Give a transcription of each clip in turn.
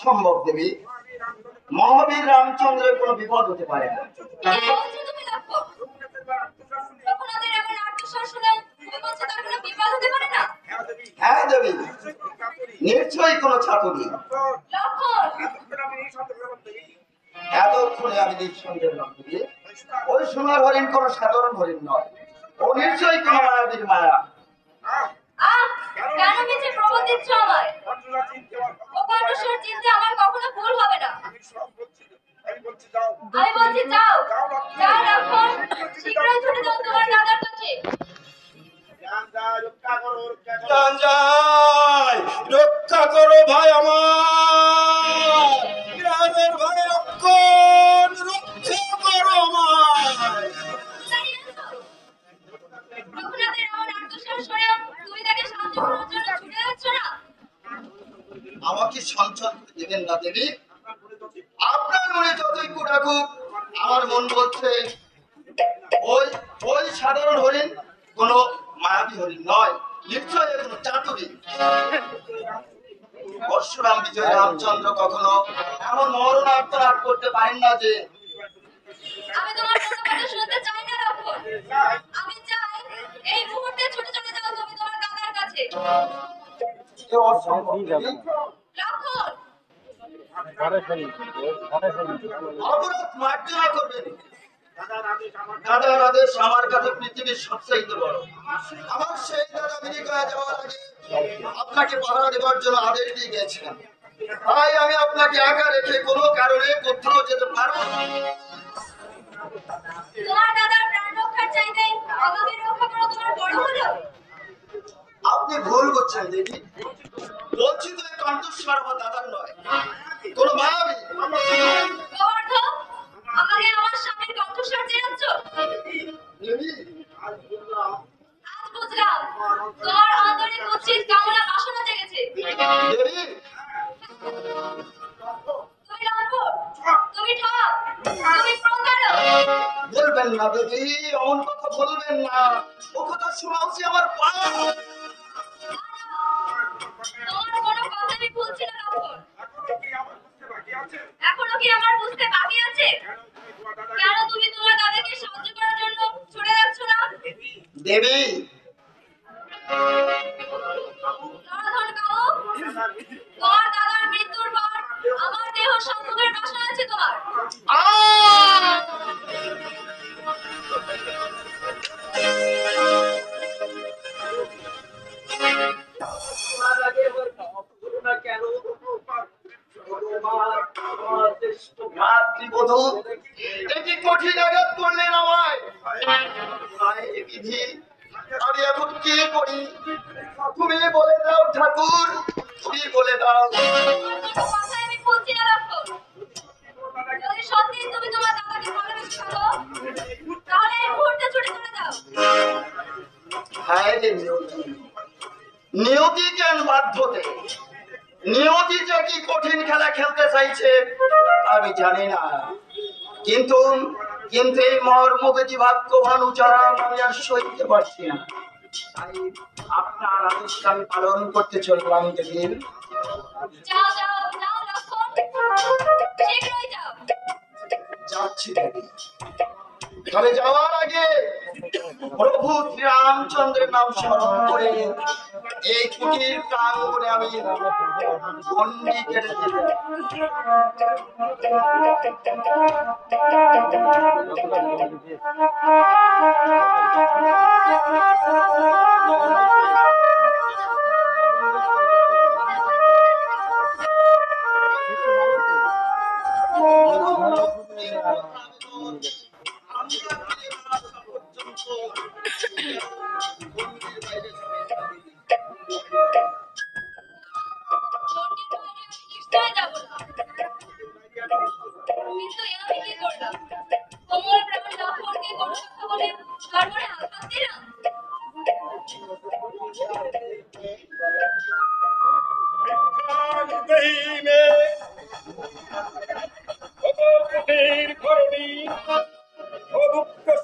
সম্ভব দেবী? মহাবীর রামচন্দ্রের কোনো বিপদ হতে পারে না। কি বলছো তুমি লক্ষণ? তখন ওদের এমন আত্মসার শুনে তুমি বলছো তার কোনো বিপদ হতে পারে না? হ্যাঁ দেবী, নিশ্চয়ই কোনো চাতুরী। লক্ষণ, এতক্ষণে আমি নিঃসন্দেহ দেবী, ওই সোনার হরিণ কোনো সাধারণ হরিণ নয়, ও নিশ্চয়ই কোনো মায়াবীর মায়া। আহ, কেন মিছে প্রবোধ দিচ্ছ আমায়? ও কণ্ঠস্বর চিনতে আমার কখনো ভুল হবে না। আমি বলছি যাও, যাও লক্ষণ, শীঘ্রই ছুটে যাও তোমার দাদার কাছে। গাঞ্জাই, রক্ষা করো ভাই আমার, গ্রামের ভাই লক্ষণ, রক্ষা করো আমায়। রঘুনাথের এমন আত্মসার শুনেও তুমি তাকে সাহায্য করার জন্য ছুটে যাচ্ছ না? আমাকে সঞ্চয় করে দেবেন না দেবী। আপনার মনে যতই কুটাকুক, আমার মন বলছে ওই ওই সাধারণ হরিণ কোনো মায়াবী হরিণ নয়, নিশ্চয়ই কোনো চাতুরী। পরশুরাম বিজয় রামচন্দ্র কখনো এমন মরণ আত্মনাদ করতে পারেন না যে। আমি তোমার কোনো কথা শুনতে চাই না লক্ষণ। আমি চাই এই মুহূর্তে ছুটে চলে যাও তুমি তোমার দাদার কাছে। এ অসম্ভব দেবী। লক্ষণ, অপরাধ মার্জনা করবেন। দাদার আদেশ আমার কাছে পৃথিবীর সবচাইতে বড়। আমার সেই দাদা আমেরিকায় যাওয়ার আগে আপনাকে পাহারা দেওয়ার জন্য আদেশ দিয়ে গেছিলেন, তাই আমি আপনাকে একা রেখে কোনো কারণে কোথাও যেতে পারবো না। তোমার দাদার প্রাণ রক্ষার চাইতে আমাকে রক্ষা করা তোমার বড় হলো? আপনি ভুল করছেন দেবী। বলছি তো এই কণ্ঠস্বর আমার দাদার নয়, কোনো মায়াবী। গোবর্ধ, আমাকে আমার স্বামীর কণ্ঠস্বর চেনাচ্ছ? দেবী, আজ বুঝলাম তোমার অন্তরে কুৎসিত কামনা বাসনা জেগেছে। দেবী, তুমি লম্পট, তুমি ঠক, তুমি প্রতারক। বলবেন না দেবী, অমন কথা বলবেন না। ও কথা শোনা হচ্ছে আমার পাপ। তোমার কোনো কথা আমি ভুলছি না লক্ষণ। এখনো কি আমার বুঝতে বাকি আছে? কেন তুমি তোমার দাদাকে সাহায্য করার জন্য ছুটে যাচ্ছ না? দেবী, জনার্দন কাউ, তোমার দাদার মৃত্যুর পর আমার দেহ সম্ভোগের বাসনা আছে তোমার। আহ! তোমার আগে এবার করো না কেন? ভগবান, আমার শ্রেষ্ঠ ভ্রাতৃবধূ, এটি কঠিন আঘাত করলেন আমায়। হায় রে বিধি, আমি এখন কি করি? তুমি বলে দাও ঠাকুর, তুমি বলে দাও। তোমার কোনো কথাই আমি ভুলছি না লক্ষণ। যদি সত্যি তুমি তোমার দাদাকে ভালোবেসে থাকো, তাহলে এই মুহূর্তে ছুটে চলে যাও। হায় রে নিয়তি, নিয়তি কেন বাধ্যতে? নিয়তি যে কি কঠিন খেলা খেলতে চাইছে আমি জানি না, কিন্তু কিন্তু এই মর্মবেদী বাক্যবান উচ্চারণ আমি আর সইতে পারছি না। তাই আপনার আদেশ আমি পালন করতে চললাম দেবী। যাও যাও যাও লক্ষণ, শীঘ্রই যাও। যাচ্ছি দেবী, তবে যাওয়ার আগে প্রভু শ্রী রামচন্দ্রের নাম স্মরণ করে এই কুটির প্রাঙ্গণে আমি গণ্ডি কেটে দিতে। গণ্ডির বাইরে আমি নিশ্চয়ই যাব না। কিন্তু এ আমি কি করলাম? কোমল প্রাণ লক্ষণকে কোনো কথা বলে গর্ভে আঘাত দিলাম।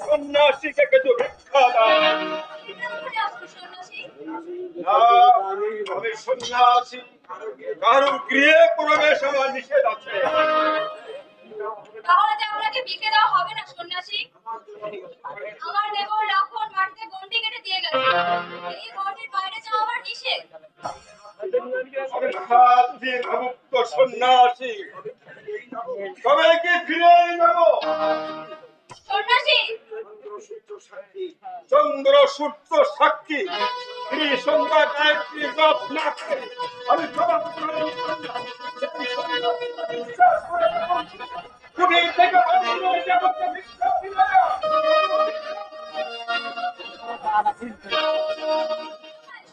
সন্ন্যাসীকে কিছু ভিক্ষা দাও। কেমন করে আসলো সন্ন্যাসী? আমি সন্ন্যাসী, কারণ গৃহে প্রবেশ আমার নিষেধ আছে। তাহলে যে আপনাকে বিকে দেওয়া হবে না সন্ন্যাসী। আমার দেবর রাখন মাটিতে গন্ডি কেটে দিয়ে গেছে, এই গন্ডির বাইরে যাওয়া আমার নিষেধ। আমি মুক্ত সন্ন্যাসী, সবাইকে ফিরে যাব। সন্ন্যাসী, চন্দ্র সূর্য সাক্ষী, শ্রী সন্ধ্যা গায়ত্রী জপ না করে আমি তুমি থেকে ভিক্ষা দিলে না।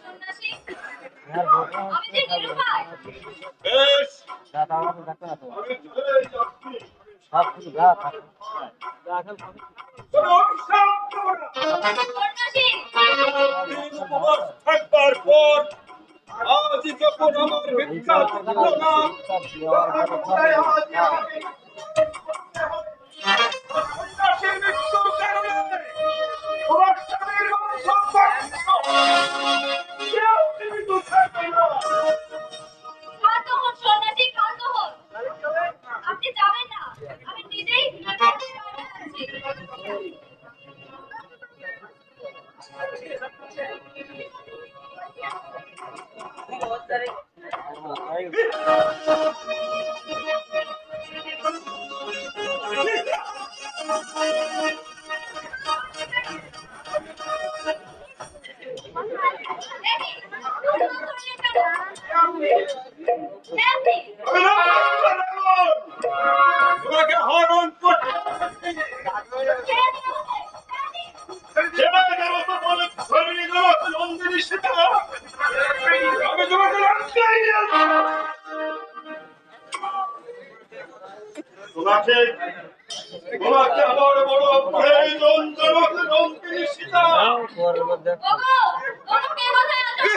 সন্ন্যাসী, আমি যে নিরুপায়। বেশ, আমি চলে যাচ্ছি। তবে অভিশাপ দেবো না। সন্ন্যাসী, 3 উপবাস থাকবার পর আজ যখন আমার ভিক্ষা দিল না, তাই আজ আমাকে সন্ন্যাসীর মৃত্যুর কারণে তোমার স্বামীর কেউ জীবিত থাকবে না। শান্ত হন সন্ন্যাসী, শান্ত হন। আপনি যাবেন না, আমি নিজেই গন্ডির বাইরে যাচ্ছি। দেখি, দুর্বল করলেন কেন? দেখি, তোমাকে হরণ করতে ছেড়ে দিন আমাকে, ছেড়ে দিন। যেভাবে ব্যবস্থা বলে ধরে গেল নন্দিনী সীতা, আমি তোমাকে রক্ষাই তোমাকে তোমাকে আমার বড় প্রয়োজন জনক নন্দিনী সীতা। ওগো, ওগো, কে কোথায় আছো?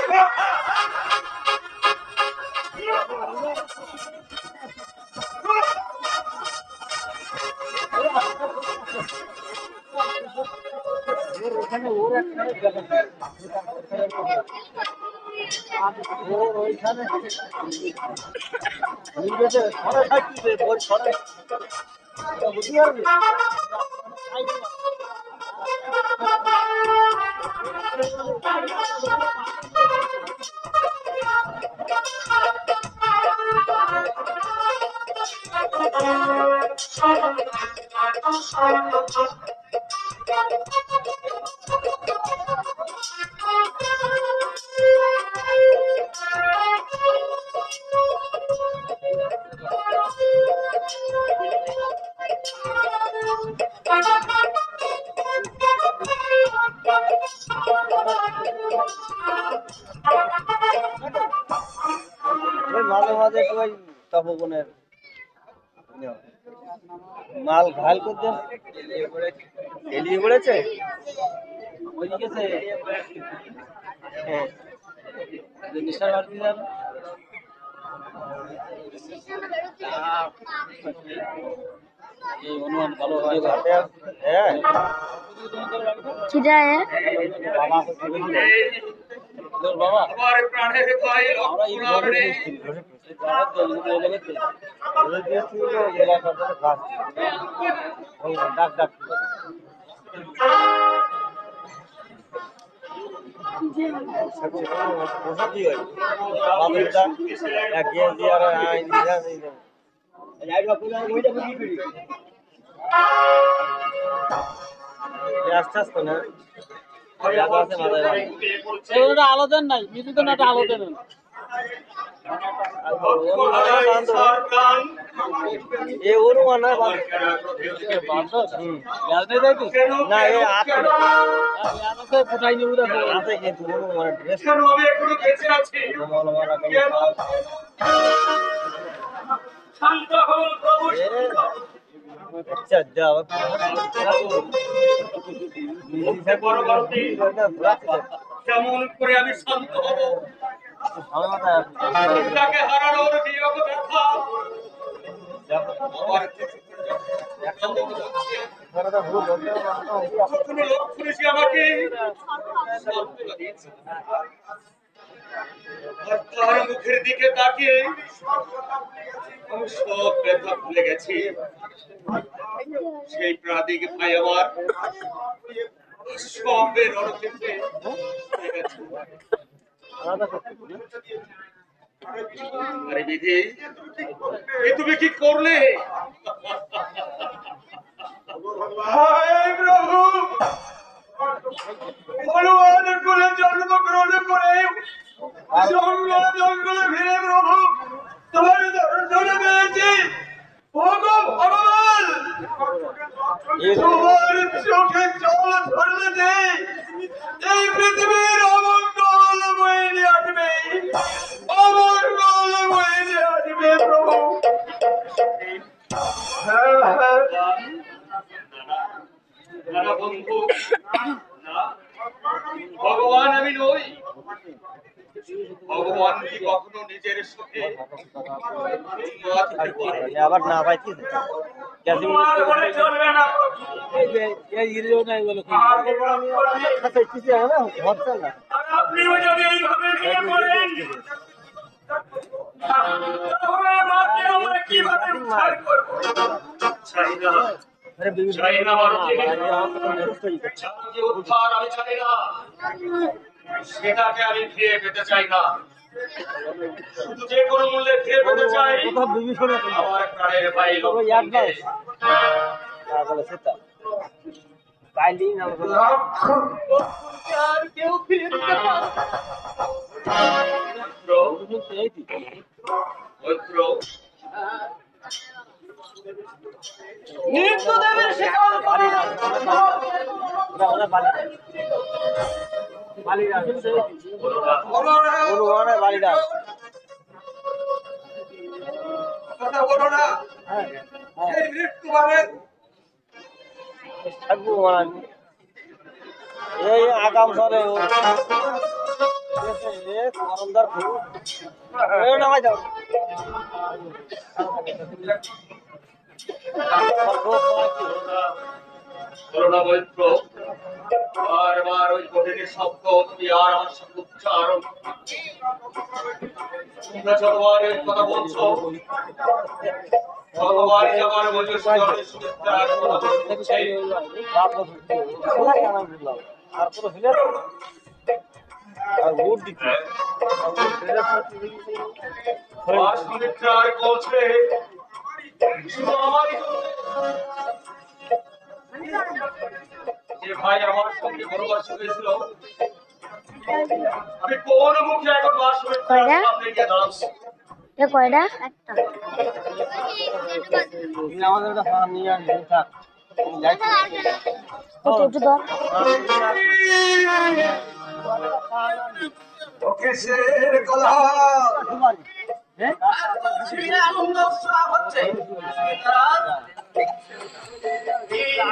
মাঝে মাঝে ওই তপবনের মাল ঘাল করতে এলিয়ে পড়েছে ওই গেছে হ্যাঁ নিশার বাড়ি যাবে এই অনুমান ভালো হয় হ্যাঁ কিরা है বাবা বাবা আমার প্রাণের ভাই আমরা এই ঘরে ডাক ডাক আস্তে আস্তে না আলো দেন নাই বিদ্যুৎ না আলো দেন এ অনুমান না ফুটাই নিব আছে কিন্তু অনুমান ড্রেস কেন আমি এখনো বেঁচে আছি? শান্ত হন প্রভু। আচ্ছা যাও পরবর্তী কেমন করে আমি শান্ত হব? তাকে হারানোর বিয়োগ ব্যথা আমার কখনো লক্ষ্য করেছি আমাকে শান্ত লাগিয়েছে। আর তার মুখের দিকে তাকিয়ে আমি সব ব্যথা ভুলে গেছি। সেই প্রাদিক ভাই আমার সবের অর্থে আরে বিধি, এ তুমি কি করলে? হায় প্রভু, হনুমান কুলে জন্মগ্রহণ করে জঙ্গল জঙ্গলে ফিরে প্রভু তোমার দর্শন পেয়েছি। ওগো ভগবান, তোমার চোখে জল ধরলে এই পৃথিবীর অমঙ্গল বয়ে নিয়ে আসবে, অমঙ্গল বয়ে নিয়ে আসবে প্রভু। না বন্ধু, না, ভগবান আমি নই। ভগবান কি কখনো নিজের সুখে আবার না পাইছি তোমার ঘরে চলবে না। আর আপনিও যদি এইভাবে ভেঙে পড়েন তাহলে আমাকে আমরা কিভাবে উদ্ধার করবো? চাই না, চাই না মারুতি। যে উদ্ধার আমি চাই না, সেটাকে আমি ফিরে পেতে চাই না। শুধু যে কোনো মূল্যে ফিরে পেতে চাই আমার প্রাণের ভাই লক্ষ্মণকে। আর কেউ ফিরে দিতে পারবে না। মৈত্র, মৃত্যুদেবের শিকার করে কথা বলো না। এই মৃত্যু মানে এই আগাম সরে নামাই যাও করোনা মৈত্র, বারবার ওই কঠিনের শব্দ তুমি আর আমার সাথে উচ্চারণ। তোমরা যতবার এই কথা বলছো, ততবারই আমার মনে সুচিত্রার কথা বলছে। আর সুচিত্রার বলছে শুধু আমারই জন্য। যে ভাই আমার সঙ্গে বনবাস হয়েছিল, আমি কোন মুখে এখন বাস সামনে গিয়ে দাঁড়াচ্ছি? কয়টা? আমাদের একটা ফার্ম নিয়ে আসবে থাক কিসের কথা? আনন্দ উৎসব হচ্ছে।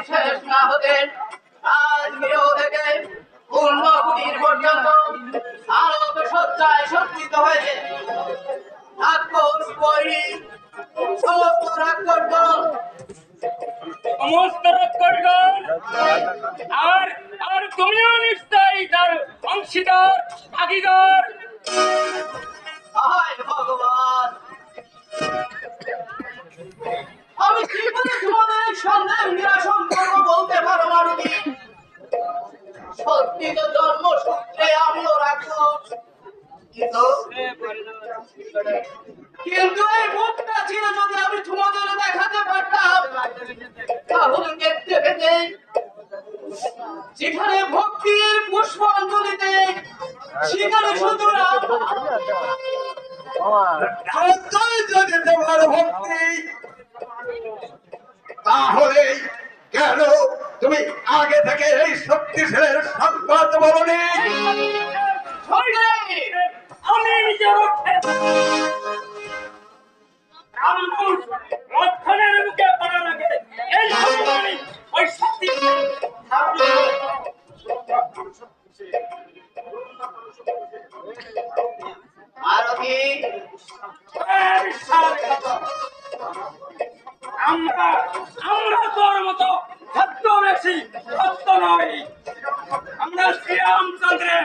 শেষ না হতে আজ গৃহ থেকে পূর্ণকুটির পর্যন্ত আলোক সজ্জায় সজ্জিত হয়েছে। রাক্ষস বৈরী সমস্ত রাক্ষসগণ, সমস্ত রাক্ষসগণ, আর আর তুমিও নিশ্চয়ই তার অংশীদার, ভাগীদার। হায় ভগবান, আমি কি করে তোমাদের সন্দেহ নিরাসন করবো বলতে পারো মারুতি? সত্যি তো জন্মসূত্রে আমিও রাক্ষস, কিন্তু এই মুখটা ছিল যদি আমি তোমাদের দেখাতে পারতাম, তাহলে দেখতে পেতে যেখানে ভক্তির পুষ্পাঞ্জলিতে সেখানে শুধু যদি তোমার ভক্তি, তাহলে কেন তুমি আগে থেকে এই শক্তিশালের সংবাদ বলনি? আমি নিজের লক্ষণের মুখে পড়া লাগে এই ভগবানই ওই শক্তি। আরতি আমরা আমরা তোর মতো সত্য বেশি সত্য নয়। আমরা শ্রীরামচন্দ্রের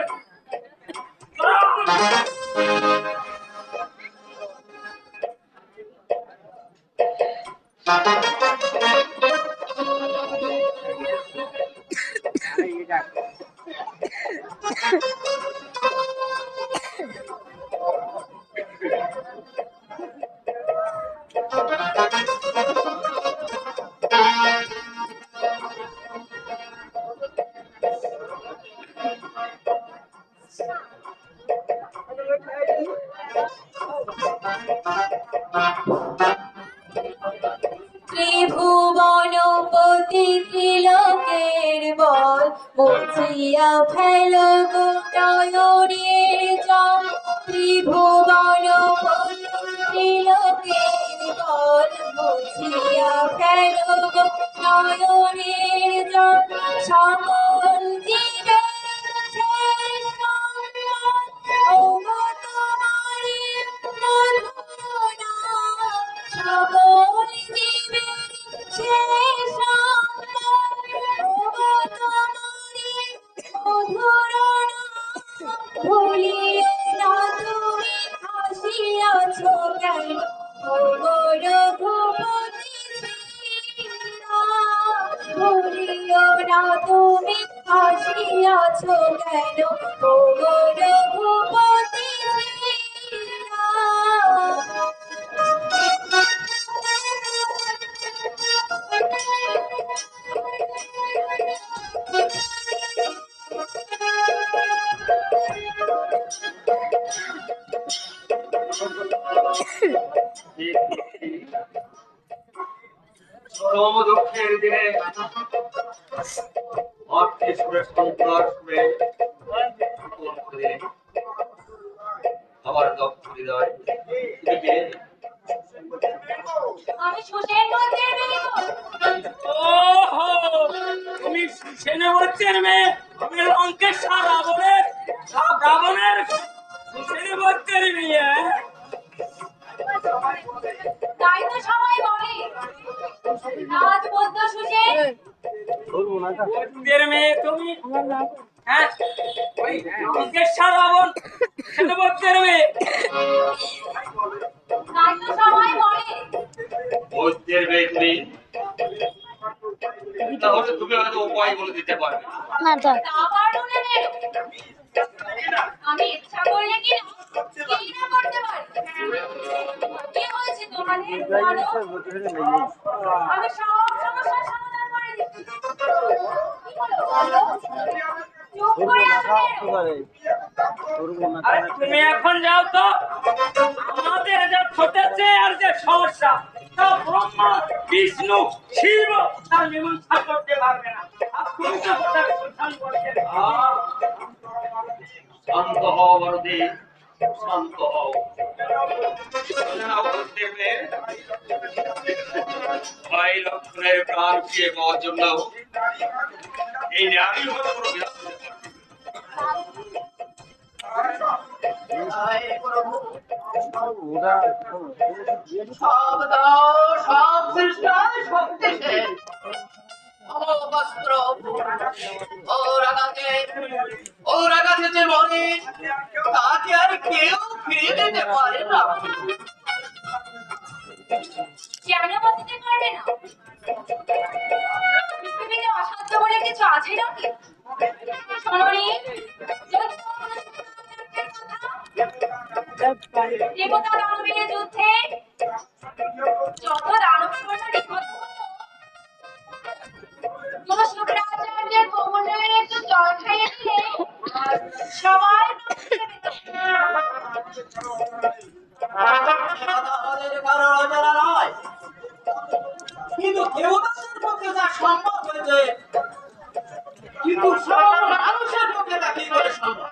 প্রগতি ত্রিলোকের বল মুছিয়া ফেলো গো নয়নের জল ত্রিভুবন ত্রিলোকের বল মুছিয়া ফেলো গো নয়নের জল সকল জীবের শেষ সম্বল ওগো তোমারি মধুর নাম সকল জীবের শেষ সম্বল ওগো তোমারি মধুর নাম ভুলিও না তুমি হাসিয়াছ কেন ওগো রঘুপতি শ্রীরাম ভুলিও না তুমি হাসিয়াছ কেন ওগো রঘুপতি চরম দুঃখের দিনে অর্থে সুরে সন্ত্রাস সুরে আপন করে দিলে আমার দক্ষ হৃদয় তুমি কে? আমি সুসেন গোত্রের মেয়ে গো। ওহো, তুমি সেনাপতির মেয়ে, আমি লঙ্কেশ্বর রাবণের সেনাপতির মেয়ে। তাই তো সবাই বলে রাজপুত্র সুসেন। ভূতের মেয়ে তুমি? হ্যাঁ, ওই লঙ্কেশ্বর রাবণ সেনাপতির মেয়ে। তাই তো সবাই বলে বৈদ্যের মেয়ে তুমি? তাহলে তুমি হয়তো উপায় বলে দিতে পারবে। তা পারবো না কেন? আমি ইচ্ছা করলে কি না কি না করতে পারি। কি হয়েছে তোমাদের বলো? আমি সব সমস্যার সমাধান করে দিচ্ছি। কি হলো বলো? চুপ করে আছো কেন? আরে তুমি এখন যাও তো, আমাদের যা ঘটেছে আর যে সমস্যা তা ব্রহ্মা বিষ্ণু শিব তার মীমাংসা করতে পারবে না। আর তুমি তো ওটার সমাধান করতে শান্ত হও ভারতী, শান্ত হও। বৈদ্যের মেয়ে, ভাই লক্ষণের প্রাণ ফিরে পাওয়ার জন্য এই নারী হতে কোনো বিরাট আয় প্রভু, সব দাও, সব সৃষ্টায় শক্তিশীল। অবস্ত্র ওর আঘাতে যে মরে তাকে আর কেউ ফিরিয়ে দিতে পারে না। কেন বাঁচাতে পারবে না? পৃথিবীতে অসাধ্য বলে কিছু আছে নাকি? শোনোনি, যদি কখনো দেবতা দানবীর যুদ্ধে যত দানব সৈন্য নিহত হতো, কোন শুক্রাচার্যের কমণ্ডলের একটু জল খাইয়ে দিলে সবাই আমাদের কারো অজানা নয়, কিন্তু দেবতাদের পক্ষে যা সম্ভব হয়েছে, কিন্তু সব মানুষের পক্ষে তা কি করে সম্ভব?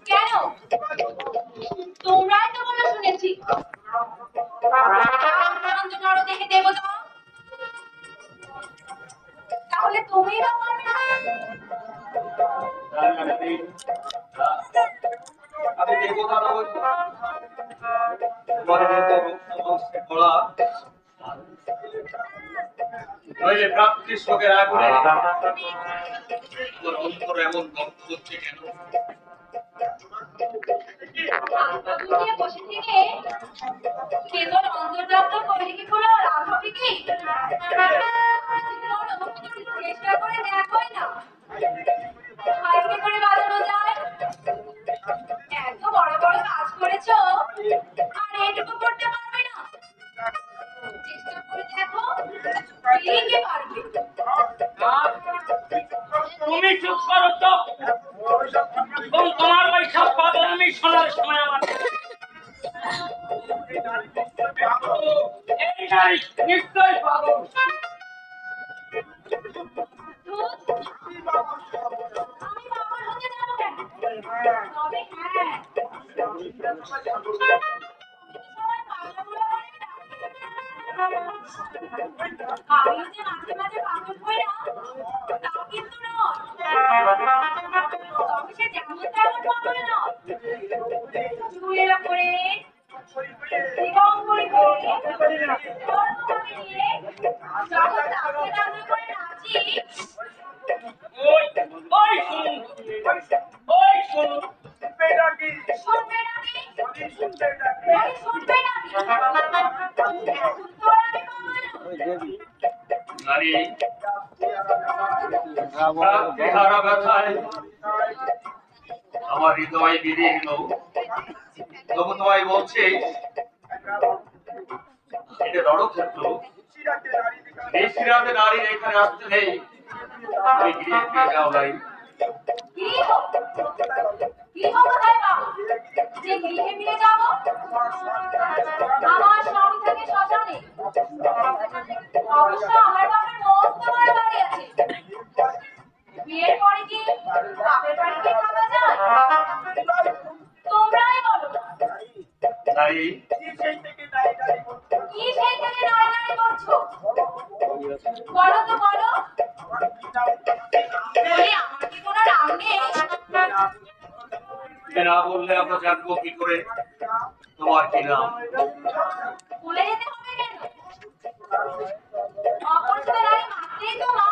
কেন? তোমরাই তো বলে শুনেছি নর দেখে দেবতা, তাহলে তুমি বা পারবে না? আমি দেবতা নই, তোমার মতো রূপ করা নইলে প্রাপ্তি শোকের আগুনে তোমার অন্তর এমন গন্ধ হচ্ছে কেন? আত্মদুনিয়া বসে থেকে কেবল অন্তর্প্রাপ্ত করলে কি কোনো লাভ হবে কি? চেষ্টা করে দেখোই না আজকে করে বাজানো যায়। এত বড় বড় কাজ করেছো আর এইটুকু করতে পারবে না? চেষ্টা করে দেখো, ঠিকই পারবে। তুমি চুপ করো তো, এবং তোমার ওই সব কথা আমি শোনার সময় আমার এই নাই নিশ্চয় পাগল। দুধ আমি বাবর হতে যাবো কেন? তবে হ্যাঁ, তুমি সবাই পাগলা বুড়া বলে না। আমি যে মাঝে মাঝে পাগল হই না, তা কিন্তু নয়। তবে সে যেমন তেমন পাগল নয়। চুলের ওপরে দিগম্বরী হয়ে ধর্মকে নিয়ে যখন নাচতে নাচতে করে নাচি, ওই ওই শুনুন, ওই শুনুন, শুনবে নাকি? বলি শুনবে নাকি? তোর আমি পাগল নই। নারী চেহারা ব্যথায় আমার হৃদয় বিদীর্ণ, তবু তোমায় বলছে এটা রণক্ষেত্র, নিশিরাতে নারীর এখানে আসতে নেই। তুমি গৃহে ফিরে যাও নাই। গৃহ কোথায় পাবো যে গৃহে ফিরে যাবো? আমার স্বামী থাকে শ্মশানে। অবশ্য আমার বাবার মস্ত বড় বাড়ি আছে। বিয়ের পরে কি বাপের বাড়িতে থাকা যায়? তোমরাই বলো। নারী কি সেই থেকে নাড়ি নাড়ি করছো? বলো তো বলো। বলি আমার কি কোনো নাম নেই? তুমি না বললে আমরা জানবো কি করে তোমার কি নাম? ভুলে যেতে হবে কেন? অপরিচিত নারী মাত্রেই তো মা।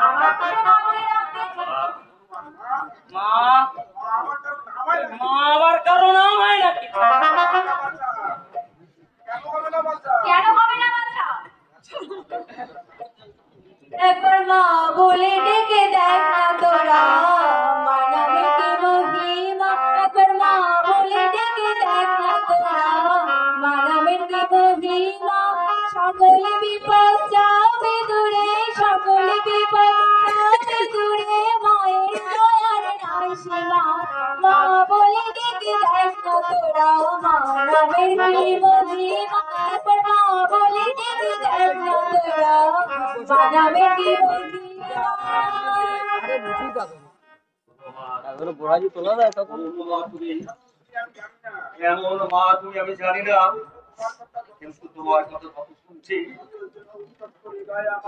আমার তো মা বলে ডাকতে। মা মা আবার কারো নাম হয় নাকি? কেন হবে না বাচ্চা? একবার মা বলে ডেকে দেখ না তোরা, মানাবে কি মহিমা। একবার মা বলে ডেকে দেখ না তোরা, মানাবে কি মহিমা। সকলে বিপদ যাবে দূরে, সকলে বিপদ যাবে দূরে, মায়ের দয়ার নাই সীমা। মা বলে ডেকে দেখ না তোরা, মানাবে কি মহিমা। একবার মা বলে ডেকে দেখ না তোরা, মানাবে কি মহিমা। তারপরে বোড়াজি তোলা যায় তখন এমন মা তুমি আমি জানি না, কিন্তু তোমার কথা কত শুনছি,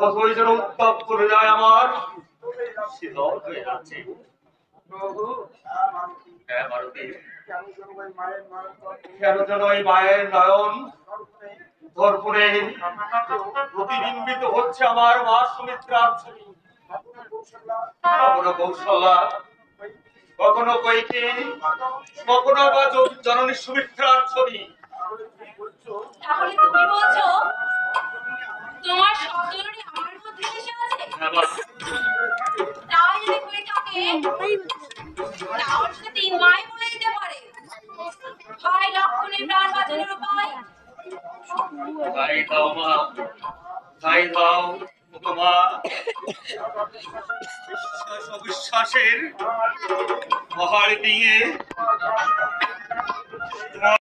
কতই যেন উত্তাপ করে যায় আমার, শীতল হয়ে যাচ্ছে। হ্যাঁ মারুতি, কেন যেন এই মায়ের নয়ন দর্পণে প্রতিবিম্বিত হচ্ছে আমার মা সুমিত্রার ছবি। কখনো কৌশলা, কখনো কৈকে, কখনো বা জননী সুমিত্রার ছবি। তাহলে তুমি বলছো তোমার সকলেরই আমার মধ্যে এসে আছে? তাই যদি হয়ে থাকে, তাহলে সে তিন মাই বলে দিতে পারে। হয় লক্ষণের প্রাণ বাঁচানোর উপায়। তাই দাও মা, তাই দাও মা। বিশ্বাস অবিশ্বাসের পাহাড় দিয়ে